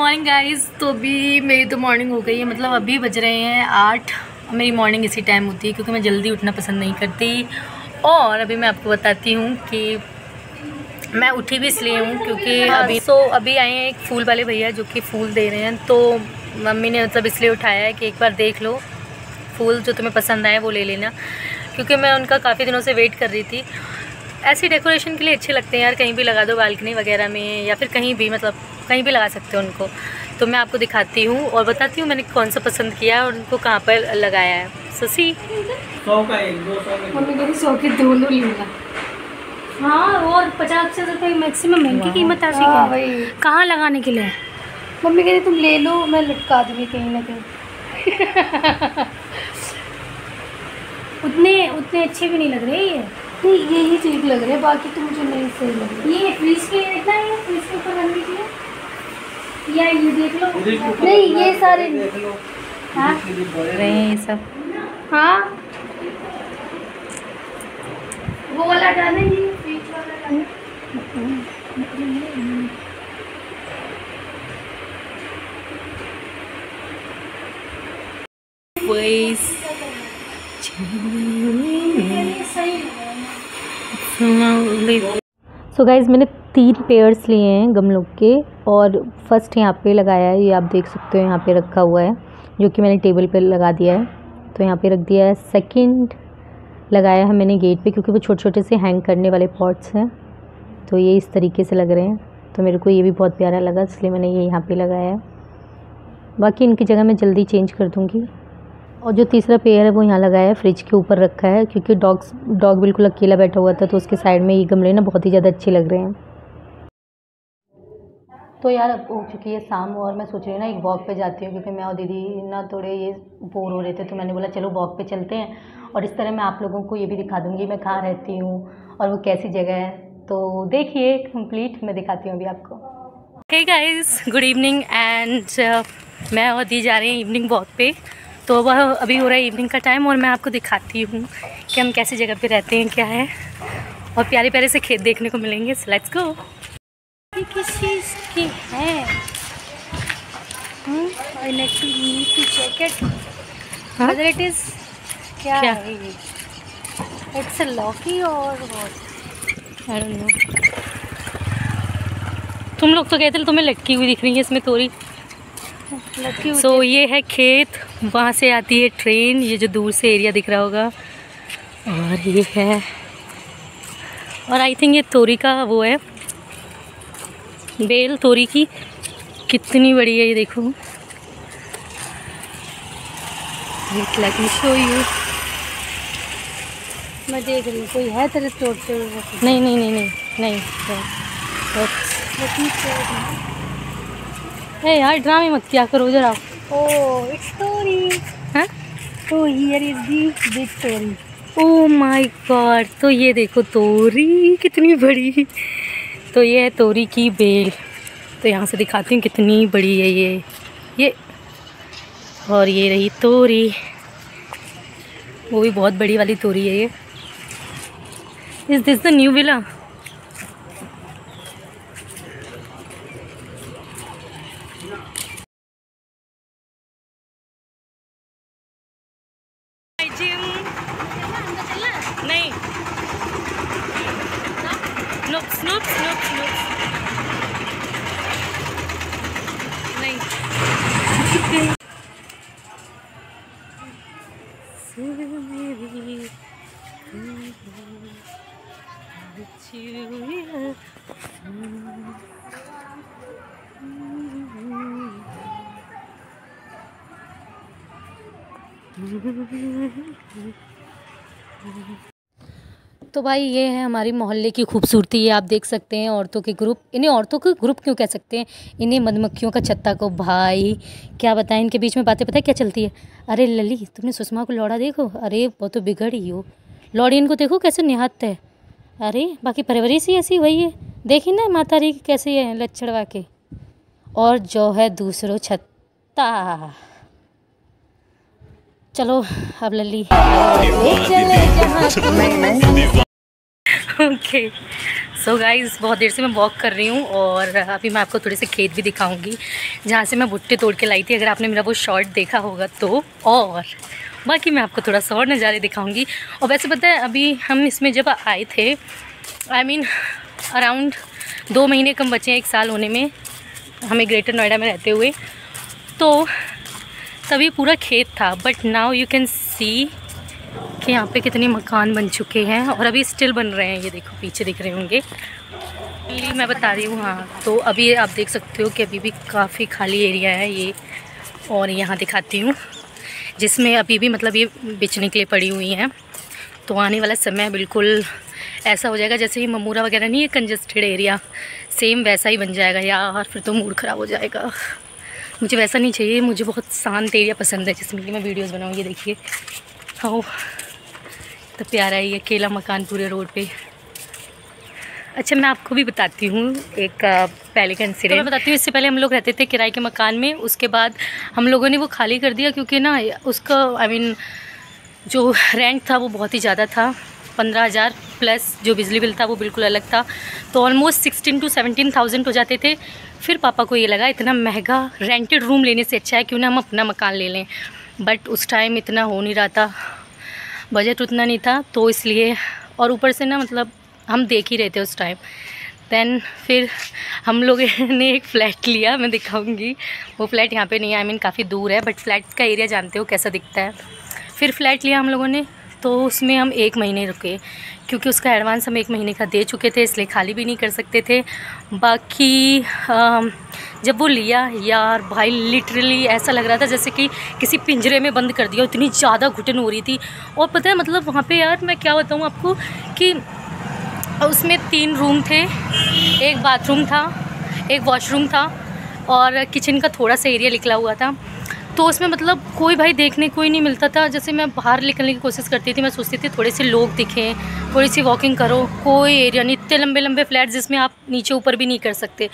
Morning guys. तो अभी मेरी तो मॉर्निंग हो गई है, मतलब अभी बज रहे हैं 8। मेरी मॉर्निंग इसी टाइम होती है क्योंकि मैं जल्दी उठना पसंद नहीं करती। और अभी मैं आपको बताती हूँ कि मैं उठी भी इसलिए हूँ क्योंकि अभी आए हैं एक फूल वाले भैया जो कि फूल दे रहे हैं। तो मम्मी ने मतलब इसलिए उठाया है कि एक बार देख लो, फूल जो तुम्हें पसंद आए वो ले लेना, क्योंकि मैं उनका काफ़ी दिनों से वेट कर रही थी। ऐसी डेकोरेशन के लिए अच्छे लगते हैं यार, कहीं भी लगा दो बालकनी वगैरह में या फिर कहीं भी, मतलब कहीं भी लगा सकते हो उनको। तो मैं आपको दिखाती हूँ और बताती हूँ मैंने कौन सा पसंद किया और उनको कहाँ पर लगाया है। ससी 100 का 100 मम्मी कह रही 100 के दोनों लूँगा। हाँ, और 50 रुपये मैक्सिमम है इनकी कीमत। ऐसी भाई कहाँ लगाने के लिए? मम्मी कह रही तुम ले लो, मैं लटका दूँगी कहीं ना कहीं। उतने अच्छे भी नहीं लग रहे ये। नहीं, यही ठीक लग रहे हैं, बाकी तो मुझे नहीं सही लग रहा। ये फ्रीज के देखना है, फ्रीज के ऊपर रख लीजिए या ये देख लो। नहीं, ये सारे देख लो। हाँ रहे हैं ये सब। हाँ वो वाला डालेंगे, फ्रीज वाला डालेंगे। सो गाइज़ मैंने 3 पेयर्स लिए हैं गमलों के, और फर्स्ट यहाँ पे लगाया है, ये आप देख सकते हो यहाँ पे रखा हुआ है, जो कि मैंने टेबल पे लगा दिया है। तो यहाँ पे रख दिया है। सेकंड लगाया है मैंने गेट पे, क्योंकि वो छोटे छोटे से हैंग करने वाले पॉट्स हैं, तो ये इस तरीके से लग रहे हैं। तो मेरे को ये भी बहुत प्यारा लगा, इसलिए मैंने ये यहाँ पे लगाया है। बाकी इनकी जगह मैं जल्दी चेंज कर दूँगी। और जो तीसरा पेयर है वो यहाँ लगाया है, फ्रिज के ऊपर रखा है, क्योंकि डॉग बिल्कुल अकेला बैठा हुआ था, तो उसके साइड में ये गमले ना बहुत ही ज़्यादा अच्छे लग रहे हैं। तो यार अब हो चुकी है शाम और मैं सोच रही हूँ ना एक वॉक पे जाती हूँ, क्योंकि मैं और दीदी ना थोड़े ये बोर हो रहे थे, तो मैंने बोला चलो वॉक पे चलते हैं। और इस तरह मैं आप लोगों को ये भी दिखा दूँगी मैं कहाँ रहती हूँ और वो कैसी जगह है। तो देखिए कंप्लीट मैं दिखाती हूँ अभी आपको। Hey guys, good evening and मैं और दी जा रही हैं इवनिंग वॉक पे। तो वह अभी हो रहा है इवनिंग का टाइम और मैं आपको दिखाती हूँ कि हम कैसी जगह पे रहते हैं, क्या है, और प्यारे प्यारे से खेत देखने को मिलेंगे। So let's go. ये किस चीज़ की है? I need to check it whether it is क्या है ये? इट्स अ लॉकी और व्हाट, आई डोंट नो। तुम लोग तो कहते तुम्हें लटकी हुई दिख रही है इसमें तोरी। सो ये है खेत, वहाँ से आती है ट्रेन, ये जो दूर से एरिया दिख रहा होगा। और ये है, और आई थिंक ये तोरी का वो है, बेल तोरी की। कितनी बड़ी है ये देखो। Let me show you. मैं देख रही हूँ कोई है तेरे तोड़ते हुए? नहीं नहीं नहीं नहीं नहीं, नहीं। यार ड्रामे मत किया करो जरा। ओह इट्स तोरी। हाँ, तो हियर इज दी बिग तोरी। Oh my God. तो ये देखो तोरी कितनी बड़ी। तो ये है तोरी की बेल। तो यहाँ से दिखाती हूँ कितनी बड़ी है ये। और ये रही तोरी, वो भी बहुत बड़ी वाली तोरी है ये। Is this the new villa? नहीं, नोप्स नोप्स नोप्स नोप्स नहीं। तो भाई ये है हमारी मोहल्ले की खूबसूरती। ये आप देख सकते हैं औरतों के ग्रुप। इन्हें औरतों के ग्रुप क्यों कह सकते हैं, इन्हें मधुमक्खियों का छत्ता को। भाई क्या बताएं, इनके बीच में बातें पता है क्या चलती है? अरे लली तुमने सुषमा को लौड़ा देखो, अरे वो तो बिगड़ ही हो। लौड़ी इनको देखो कैसे निहारते है। अरे बाकी परवरिश ही ऐसी वही है, देखी ना माता री कैसी है लच्छड़वा के। और जो है दूसरों छत्ता। चलो अब लली ओके। सो गाइज़ बहुत देर से मैं वॉक कर रही हूँ और अभी मैं आपको थोड़े से खेत भी दिखाऊंगी जहाँ से मैं भुट्टे तोड़ के लाई थी, अगर आपने मेरा वो शॉर्ट देखा होगा तो। और बाकी मैं आपको थोड़ा सा और नज़ारे दिखाऊंगी। और वैसे पता है अभी हम इसमें जब आए थे, अराउंड 2 महीने कम बचे हैं 1 साल होने में हमें ग्रेटर नोएडा में रहते हुए, तो तभी पूरा खेत था। But now you can see कि यहाँ पे कितने मकान बन चुके हैं और अभी स्टिल बन रहे हैं। ये देखो पीछे दिख रहे होंगे, मैं बता रही हूँ। हाँ, तो अभी आप देख सकते हो कि अभी भी काफ़ी खाली एरिया है ये। और यहाँ दिखाती हूँ जिसमें अभी भी मतलब ये बिचने के लिए पड़ी हुई हैं। तो आने वाला समय बिल्कुल ऐसा हो जाएगा जैसे ये ममूरा वगैरह नहीं है कंजस्टेड एरिया, सेम वैसा ही बन जाएगा यार। फिर तो मूड ख़राब हो जाएगा। मुझे वैसा नहीं चाहिए, मुझे बहुत शांत एरिया पसंद है जिसमें कि मैं वीडियोस बनाऊँ। ये देखिए हाँ तो प्यारा है ये अकेला मकान पूरे रोड पे। अच्छा मैं आपको भी बताती हूँ एक पहले का इंसिडेंट। तो मैं बताती हूँ, इससे पहले हम लोग रहते थे किराए के मकान में, उसके बाद हम लोगों ने वो खाली कर दिया क्योंकि ना उसका जो रेंट था वो बहुत ही ज़्यादा था। 15,000 प्लस जो बिजली बिल था वो बिल्कुल अलग था, तो ऑलमोस्ट 16,000 to 17,000 हो जाते थे। फिर पापा को ये लगा इतना महंगा रेंटेड रूम लेने से अच्छा है क्यों ना हम अपना मकान ले लें। बट उस टाइम इतना हो नहीं रहा था, बजट उतना नहीं था, तो इसलिए। और ऊपर से ना मतलब हम देख ही रहे थे उस टाइम। दैन फिर हम लोग ने एक फ़्लैट लिया, मैं दिखाऊंगी। वो फ्लैट यहाँ पे नहीं है, काफ़ी दूर है, बट फ्लैट का एरिया जानते हो कैसा दिखता है। फिर फ्लैट लिया हम लोगों ने, तो उसमें हम 1 महीने रुके क्योंकि उसका एडवांस हम 1 महीने का दे चुके थे, इसलिए खाली भी नहीं कर सकते थे। बाकी जब वो लिया यार भाई लिटरली ऐसा लग रहा था जैसे कि किसी पिंजरे में बंद कर दिया, इतनी ज़्यादा घुटन हो रही थी। और पता है मतलब वहाँ पे यार मैं क्या बताऊँ आपको कि उसमें 3 रूम थे, 1 बाथरूम था, 1 वॉशरूम था और किचन का थोड़ा सा एरिया निकला हुआ था। तो उसमें मतलब कोई भाई देखने कोई नहीं मिलता था। जैसे मैं बाहर निकलने की कोशिश करती थी, मैं सोचती थी थोड़े से लोग दिखें, थोड़ी सी वॉकिंग करो, कोई एरिया नहीं। इतने लंबे लंबे फ्लैट जिसमें आप नीचे ऊपर भी नहीं कर सकते।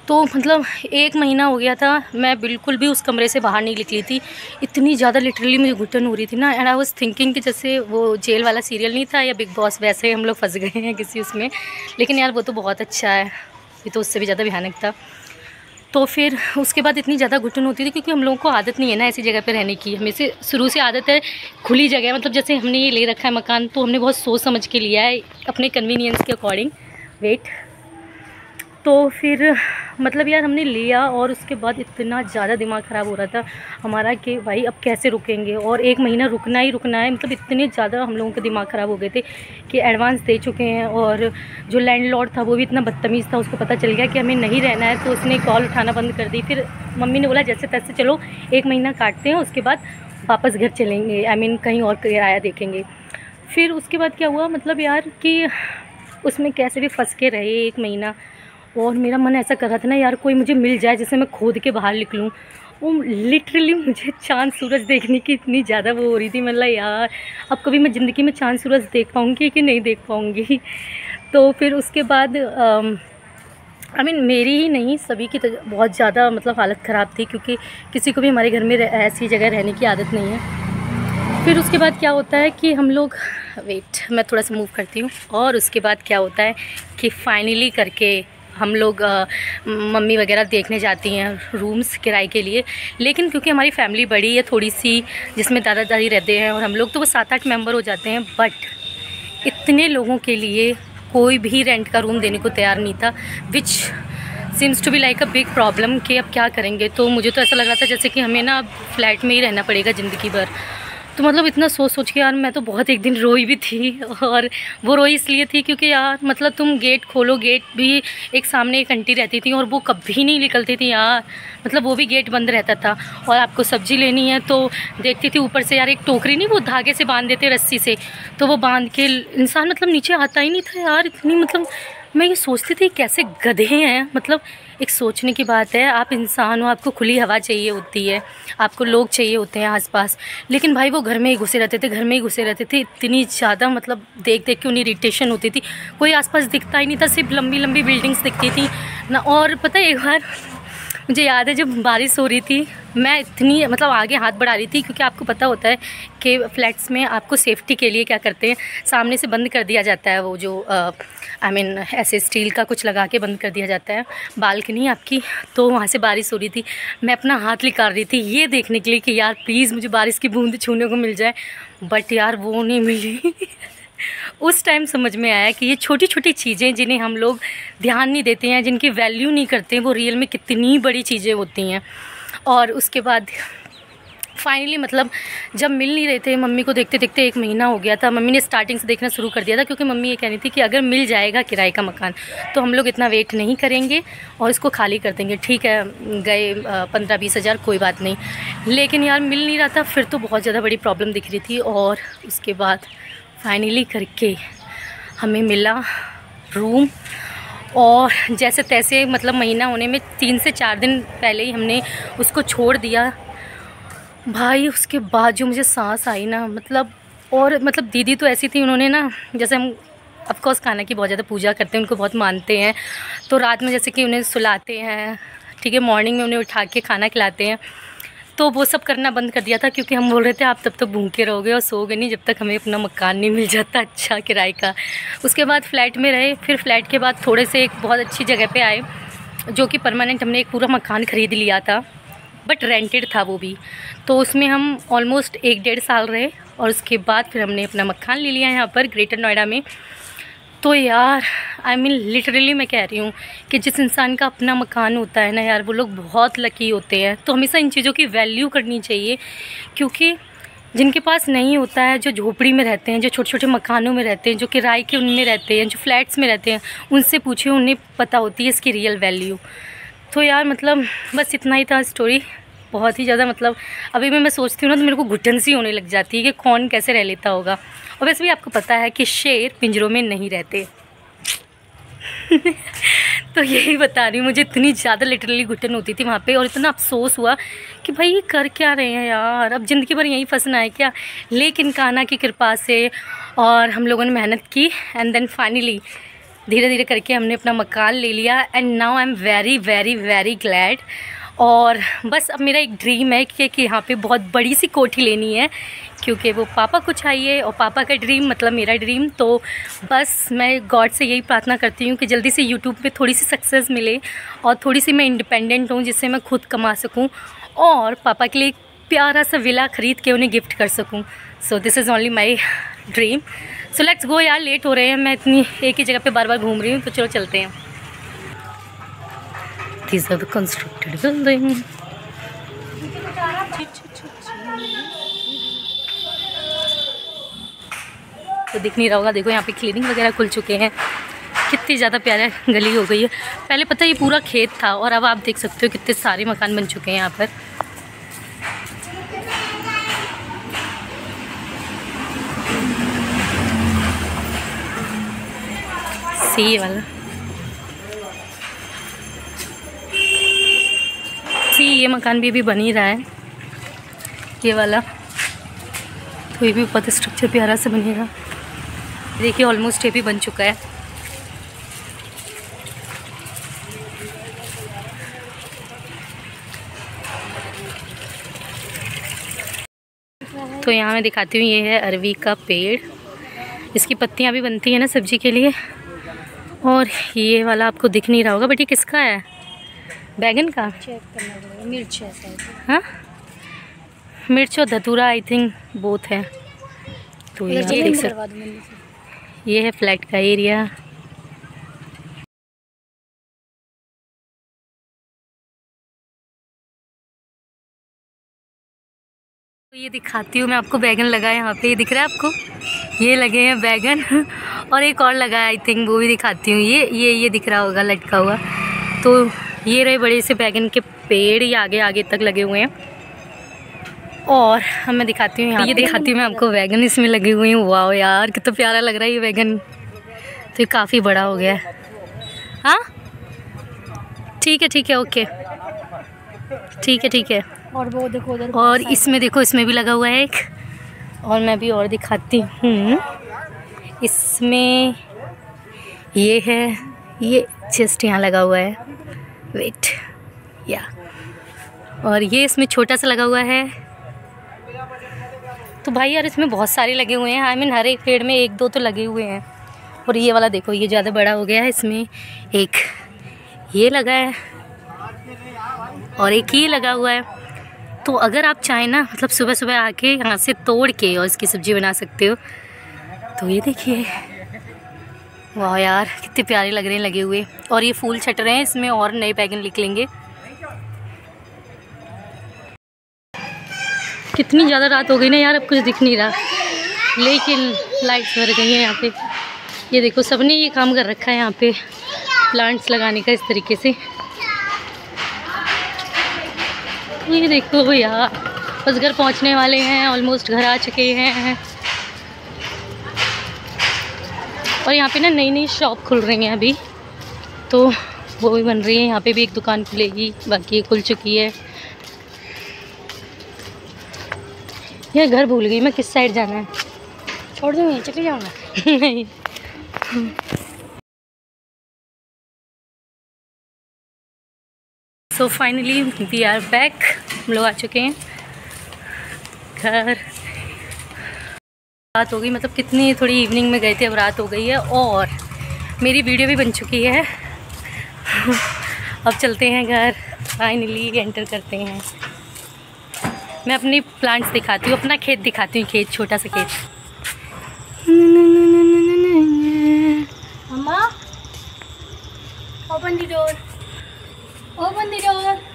तो मतलब 1 महीना हो गया था, मैं बिल्कुल भी उस कमरे से बाहर नहीं निकली थी। इतनी ज़्यादा लिटरली मुझे घुटन हो रही थी ना। एंड आई वाज थिंकिंग कि जैसे वो जेल वाला सीरियल नहीं था या बिग बॉस, वैसे ही हम लोग फंस गए हैं किसी उसमें। लेकिन यार वो तो बहुत अच्छा है, ये तो उससे भी ज़्यादा भयानक था। तो फिर उसके बाद इतनी ज़्यादा घुटन होती थी क्योंकि हम लोगों को आदत नहीं है ना ऐसी जगह पे रहने की। हमें से शुरू से आदत है खुली जगह, मतलब जैसे हमने ये ले रखा है मकान तो हमने बहुत सोच समझ के लिया है अपने कन्वीनियंस के अकॉर्डिंग। वेट तो फिर मतलब यार हमने लिया और उसके बाद इतना ज़्यादा दिमाग ख़राब हो रहा था हमारा कि भाई अब कैसे रुकेंगे, और 1 महीना रुकना ही रुकना है। मतलब इतने ज़्यादा हम लोगों के दिमाग ख़राब हो गए थे कि एडवांस दे चुके हैं और जो लैंडलॉर्ड था वो भी इतना बदतमीज़ था, उसको पता चल गया कि हमें नहीं रहना है तो उसने कॉल उठाना बंद कर दी। फिर मम्मी ने बोला जैसे तैसे चलो 1 महीना काटते हैं, उसके बाद वापस घर चलेंगे, कहीं और किराया देखेंगे। फिर उसके बाद क्या हुआ मतलब यार कि उसमें कैसे भी फंस के रहे 1 महीना। और मेरा मन ऐसा कर रहा था ना यार कोई मुझे मिल जाए जिससे मैं खोद के बाहर निकलूँ। वो लिटरली मुझे चाँद सूरज देखने की इतनी ज़्यादा वो हो रही थी, मतलब यार अब कभी मैं ज़िंदगी में चाँद सूरज देख पाऊँगी कि नहीं देख पाऊँगी। तो फिर उसके बाद मेरी ही नहीं सभी की बहुत ज़्यादा मतलब हालत ख़राब थी क्योंकि किसी को भी हमारे घर में ऐसी जगह रहने की आदत नहीं है। फिर उसके बाद क्या होता है कि हम लोग मैं थोड़ा सा मूव करती हूँ। और उसके बाद क्या होता है कि फाइनली करके हम लोग मम्मी वगैरह देखने जाती हैं रूम्स किराए के लिए। लेकिन क्योंकि हमारी फैमिली बड़ी है थोड़ी सी, जिसमें दादा दादी रहते हैं और हम लोग, तो वो 7-8 मेंबर हो जाते हैं। बट इतने लोगों के लिए कोई भी रेंट का रूम देने को तैयार नहीं था, which seems to be like a big problem कि अब क्या करेंगे। तो मुझे तो ऐसा लग रहा था जैसे कि हमें ना फ्लैट में ही रहना पड़ेगा ज़िंदगी भर। तो मतलब इतना सोच के यार मैं तो बहुत एक दिन रोई भी थी। और वो रोई इसलिए थी क्योंकि यार मतलब तुम गेट खोलो, गेट भी एक सामने एक आंटी रहती थी और वो कभी नहीं निकलती थी यार, मतलब वो भी गेट बंद रहता था। और आपको सब्ज़ी लेनी है तो देखती थी ऊपर से यार एक टोकरी नहीं वो धागे से बांध देते रस्सी से, तो वो बांध के इंसान मतलब नीचे आता ही नहीं था यार। इतनी मतलब मैं ये सोचती थी कैसे गधे हैं। मतलब एक सोचने की बात है, आप इंसान हो, आपको खुली हवा चाहिए होती है, आपको लोग चाहिए होते हैं आसपास, लेकिन भाई वो घर में ही घुसे रहते थे, घर में ही घुसे रहते थे। इतनी ज़्यादा मतलब देख के उन्हें इरिटेशन होती थी, कोई आसपास दिखता ही नहीं था, सिर्फ लंबी लंबी बिल्डिंग्स दिखती थी ना। और पता है एक बार मुझे याद है जब बारिश हो रही थी, मैं इतनी मतलब आगे हाथ बढ़ा रही थी, क्योंकि आपको पता होता है कि फ्लैट्स में आपको सेफ्टी के लिए क्या करते हैं, सामने से बंद कर दिया जाता है वो जो ऐसे स्टील का कुछ लगा के बंद कर दिया जाता है बालकनी आपकी। तो वहाँ से बारिश हो रही थी, मैं अपना हाथ निकाल रही थी ये देखने के लिए कि यार प्लीज़ मुझे बारिश की बूंद छूने को मिल जाए, बट यार वो नहीं मिली। उस टाइम समझ में आया कि ये छोटी छोटी चीज़ें जिन्हें हम लोग ध्यान नहीं देते हैं, जिनकी वैल्यू नहीं करते हैं, वो रियल में कितनी बड़ी चीज़ें होती हैं। और उसके बाद फाइनली मतलब जब मिल नहीं रहे थे, मम्मी को देखते देखते 1 महीना हो गया था। मम्मी ने स्टार्टिंग से देखना शुरू कर दिया था, क्योंकि मम्मी ये कहनी थी कि अगर मिल जाएगा किराए का मकान तो हम लोग इतना वेट नहीं करेंगे और इसको खाली कर देंगे। ठीक है, गए 15-20 हज़ार, कोई बात नहीं, लेकिन यार मिल नहीं रहा था। फिर तो बहुत ज़्यादा बड़ी प्रॉब्लम दिख रही थी, और उसके बाद फाइनली करके हमें मिला रूम। और जैसे तैसे मतलब महीना होने में 3 से 4 दिन पहले ही हमने उसको छोड़ दिया भाई। उसके बाद जो मुझे सांस आई ना, मतलब दीदी तो ऐसी थी, उन्होंने ना, जैसे हम ऑफकोर्स खाना की बहुत ज़्यादा पूजा करते हैं, उनको बहुत मानते हैं, तो रात में जैसे कि उन्हें सुलाते हैं, ठीक है, मॉर्निंग में उन्हें उठा के खाना खिलाते हैं, तो वो सब करना बंद कर दिया था, क्योंकि हम बोल रहे थे आप तब तक भूखे रहोगे और सोओगे नहीं जब तक हमें अपना मकान नहीं मिल जाता अच्छा किराए का। उसके बाद फ्लैट में रहे, फिर फ्लैट के बाद थोड़े से एक बहुत अच्छी जगह पे आए, जो कि परमानेंट हमने एक पूरा मकान ख़रीद लिया था, बट रेंटेड था वो भी। तो उसमें हम ऑलमोस्ट 1-1.5 साल रहे, और उसके बाद फिर हमने अपना मकान ले लिया यहाँ पर ग्रेटर नोएडा में। तो यार आई मीन लिटरली मैं कह रही हूँ कि जिस इंसान का अपना मकान होता है ना यार, वो लोग बहुत लकी होते हैं। तो हमेशा इन चीज़ों की वैल्यू करनी चाहिए, क्योंकि जिनके पास नहीं होता है, जो झोपड़ी में रहते हैं, जो छोटे छोटे मकानों में रहते हैं, जो किराए के उनमें रहते हैं, जो फ्लैट्स में रहते हैं, उनसे पूछिए, उन्हें पता होती है इसकी रियल वैल्यू। तो यार मतलब बस इतना ही था स्टोरी। बहुत ही ज़्यादा मतलब अभी मैं सोचती हूँ ना तो मेरे को घुटन सी होने लग जाती है कि कौन कैसे रह लेता होगा। और वैसे भी आपको पता है कि शेर पिंजरों में नहीं रहते। तो यही बता रही हूँ, मुझे इतनी ज़्यादा लिटरली घुटन होती थी वहाँ पे, और इतना अफसोस हुआ कि भाई ये कर क्या रहे हैं यार, अब ज़िंदगी भर यहीं फंसना है क्या। लेकिन कान्हा की कृपा से और हम लोगों ने मेहनत की, एंड देन फाइनली धीरे धीरे करके हमने अपना मकान ले लिया, and now I am very very very glad. और बस अब मेरा एक ड्रीम है कि यहाँ पे बहुत बड़ी सी कोठी लेनी है, क्योंकि वो पापा को चाहिए, और पापा का ड्रीम मतलब मेरा ड्रीम। तो बस मैं गॉड से यही प्रार्थना करती हूँ कि जल्दी से यूट्यूब पे थोड़ी सी सक्सेस मिले, और थोड़ी सी मैं इंडिपेंडेंट हूँ, जिससे मैं खुद कमा सकूँ, और पापा के लिए एक प्यारा सा विला ख़रीद के उन्हें गिफ्ट कर सकूँ। So this is only my dream. So let's गो यार, लेट हो रहे हैं, मैं इतनी एक ही जगह पे बार बार घूम रही हूँ, तो चलो चलते हैं। These are the constructed building. तो दिख नहीं रहा होगा, देखो यहाँ पे क्लीनिंग वगैरह खुल चुके हैं, कितनी ज़्यादा प्यारा गली हो गई है। पहले पता है ये पूरा खेत था, और अब आप देख सकते हो कितने सारे मकान बन चुके हैं यहाँ पर। सी वाला, ये मकान भी अभी बन ही रहा है, ये वाला, तो ये भी बहुत स्ट्रक्चर प्यारा से बनेगा। देखिए ऑलमोस्ट ये भी बन चुका है। तो यहाँ मैं दिखाती हूँ, ये है अरवी का पेड़, इसकी पत्तियाँ भी बनती हैं ना सब्जी के लिए। और ये वाला आपको दिख नहीं रहा होगा, बट ये किसका है? बैगन का, चेक करना पड़ेगा। मिर्च है शायद, हाँ मिर्च और धतूरा आई थिंक बोथ है। तो ये देख सकते, ये है फ्लैट का एरिया। तो ये दिखाती हूँ मैं आपको, बैगन लगा है यहाँ पे, ये दिख रहा है आपको, ये लगे हैं बैगन। और एक और लगा है आई थिंक, वो भी दिखाती हूँ। ये दिख रहा होगा लटका हुआ। तो ये रहे बड़े से बैगन के पेड़, ये आगे आगे तक लगे हुए हैं। और हम मैं दिखाती हूँ यहाँ, ये दिखाती हूँ मैं आपको, बैगन इसमें लगे हुए हैं। वाह यार कितना प्यारा लग रहा है ये बैगन। तो ये काफ़ी बड़ा हो गया है। हाँ ठीक है ओके, ठीक है। और वो देखो उधर, और इसमें देखो, इसमें भी लगा हुआ है एक। और मैं भी और दिखाती हूँ, इसमें ये है, ये जस्ट यहाँ लगा हुआ है, वेट या और ये इसमें छोटा सा लगा हुआ है। तो भाई यार इसमें बहुत सारे लगे हुए हैं, आई मीन हर एक पेड़ में एक दो तो लगे हुए हैं। और ये वाला देखो, ये ज़्यादा बड़ा हो गया है, इसमें एक ये लगा है और एक ये लगा हुआ है। तो अगर आप चाहें ना, मतलब सुबह सुबह आके यहाँ से तोड़ के और इसकी सब्ज़ी बना सकते हो। तो ये देखिए, वाह यार कितने प्यारे लग रहे हैं लगे हुए। और ये फूल छट रहे हैं, इसमें और नए बैगन निकलेंगे। कितनी ज़्यादा रात हो गई ना यार, अब कुछ दिख नहीं रहा, लेकिन लाइट्स भर गई हैं यहाँ पे। ये देखो सबने ये काम कर रखा है यहाँ पे प्लांट्स लगाने का इस तरीके से। ये देखो यार, बस घर पहुँचने वाले हैं, ऑलमोस्ट घर आ चुके हैं। और यहाँ पे ना नई नई शॉप खुल रही हैं अभी, तो वो भी बन रही है। यहाँ पे भी एक दुकान खुलेगी, बाकी ये खुल चुकी है। ये घर भूल गई मैं, किस साइड जाना है। छोड़ दूँ, यहीं चले जाऊँगा। नहीं। So finally we are back, हम लोग आ चुके हैं घर। रात हो गई, मतलब कितनी थोड़ी इवनिंग में गए थे, अब रात हो गई है और मेरी वीडियो भी बन चुकी है। अब चलते हैं घर, फाइनली एंटर करते हैं। मैं अपनी प्लांट्स दिखाती हूँ, अपना खेत दिखाती हूँ, खेत छोटा सा खेत। Mamma open the door, open the door.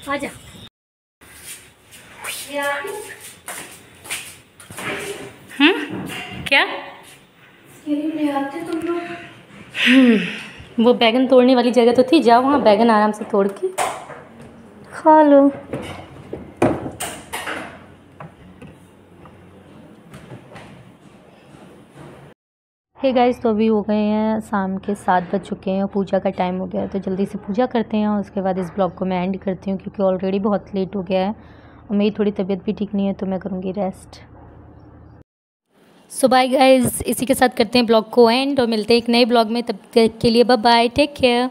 आजा। क्या ले आते तुम लोग? वो बैगन तोड़ने वाली जगह तो थी, जाओ वहाँ बैगन आराम से तोड़ के खा लो। हे गाइस, तो अभी हो गए हैं शाम के 7 बज चुके हैं और पूजा का टाइम हो गया है। तो जल्दी से पूजा करते हैं और उसके बाद इस ब्लॉग को मैं एंड करती हूँ, क्योंकि ऑलरेडी बहुत लेट हो गया है और मेरी थोड़ी तबीयत भी ठीक नहीं है, तो मैं करूँगी रेस्ट। सो बाय गाइस, इसी के साथ करते हैं ब्लॉग को एंड और मिलते हैं एक नए ब्लॉग में। तब तक के लिए बाय बाय, टेक केयर।